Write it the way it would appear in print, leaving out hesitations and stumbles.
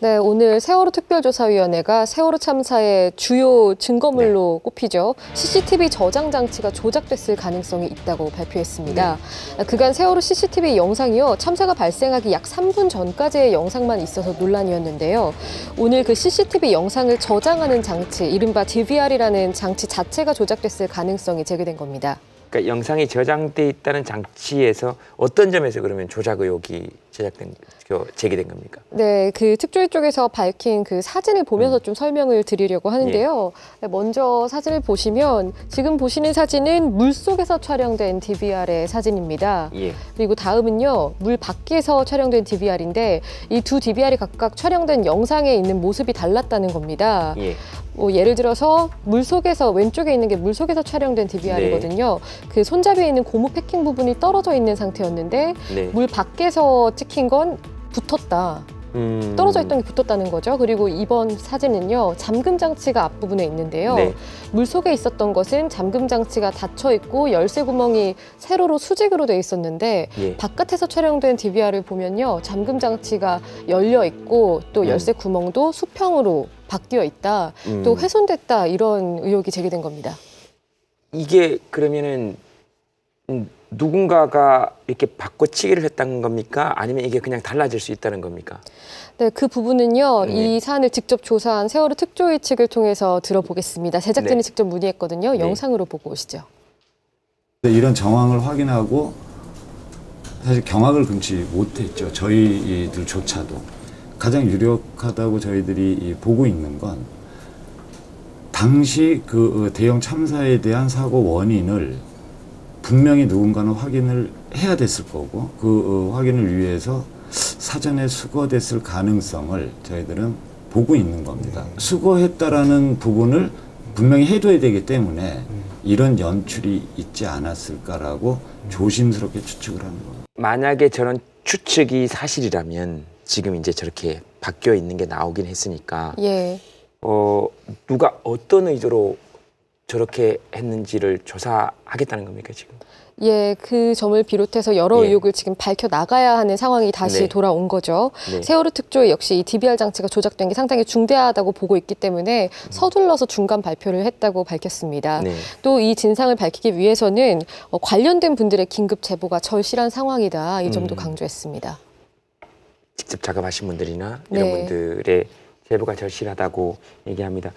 네, 오늘 세월호 특별조사위원회가 세월호 참사의 주요 증거물로 꼽히죠. CCTV 저장 장치가 조작됐을 가능성이 있다고 발표했습니다. 그간 세월호 CCTV 영상이요, 참사가 발생하기 약 3분 전까지의 영상만 있어서 논란이었는데요. 오늘 그 CCTV 영상을 저장하는 장치, 이른바 DVR이라는 장치 자체가 조작됐을 가능성이 제기된 겁니다. 그러니까 영상이 저장돼 있다는 장치에서 어떤 점에서 그러면 조작 의혹이 제기된 겁니까? 네, 그 특조위 쪽에서 밝힌 그 사진을 보면서 좀 설명을 드리려고 하는데요. 먼저 사진을 보시면 지금 보시는 사진은 물속에서 촬영된 DVR의 사진입니다. 그리고 다음은요, 물 밖에서 촬영된 DVR인데 이 두 DVR이 각각 촬영된 영상에 있는 모습이 달랐다는 겁니다. 예를 들어서 물속에서, 왼쪽에 있는 게 물속에서 촬영된 DVR이거든요. 그 손잡이에 있는 고무 패킹 부분이 떨어져 있는 상태였는데 물 밖에서 찍힌 건 붙었다. 떨어져 있던 게 붙었다는 거죠. 그리고 이번 사진은요, 잠금 장치가 앞부분에 있는데요. 물속에 있었던 것은 잠금 장치가 닫혀 있고 열쇠 구멍이 세로로 수직으로 돼 있었는데 바깥에서 촬영된 DVR을 보면요, 잠금 장치가 열려 있고 또 열쇠 구멍도 수평으로 바뀌어 있다. 또 훼손됐다, 이런 의혹이 제기된 겁니다. 이게 그러면은 누군가가 이렇게 바꿔치기를 했다는 겁니까? 아니면 이게 그냥 달라질 수 있다는 겁니까? 네, 그 부분은요, 이 사안을 직접 조사한 세월호 특조위 측을 통해서 들어보겠습니다. 제작진이 직접 문의했거든요. 영상으로 보고 오시죠. 이런 정황을 확인하고 사실 경악을 금치 못했죠. 저희들조차도. 가장 유력하다고 저희들이 보고 있는 건 당시 그 대형 참사에 대한 사고 원인을 분명히 누군가는 확인을 해야 됐을 거고, 그 확인을 위해서 사전에 수거됐을 가능성을 저희들은 보고 있는 겁니다. 수거했다라는 부분을 분명히 해둬야 되기 때문에 이런 연출이 있지 않았을까라고 조심스럽게 추측을 하는 겁니다. 만약에 저런 추측이 사실이라면 지금 이제 저렇게 바뀌어 있는 게 나오긴 했으니까 누가 어떤 의도로 저렇게 했는지를 조사하겠다는 겁니까, 지금? 그 점을 비롯해서 여러 의혹을 지금 밝혀나가야 하는 상황이 다시 돌아온 거죠. 세월호 특조위 역시 이 DVR 장치가 조작된 게 상당히 중대하다고 보고 있기 때문에 서둘러서 중간 발표를 했다고 밝혔습니다. 또 이 진상을 밝히기 위해서는 관련된 분들의 긴급 제보가 절실한 상황이다, 이 점도 강조했습니다. 직접 작업하신 분들이나 이런 분들의 제보가 절실하다고 얘기합니다.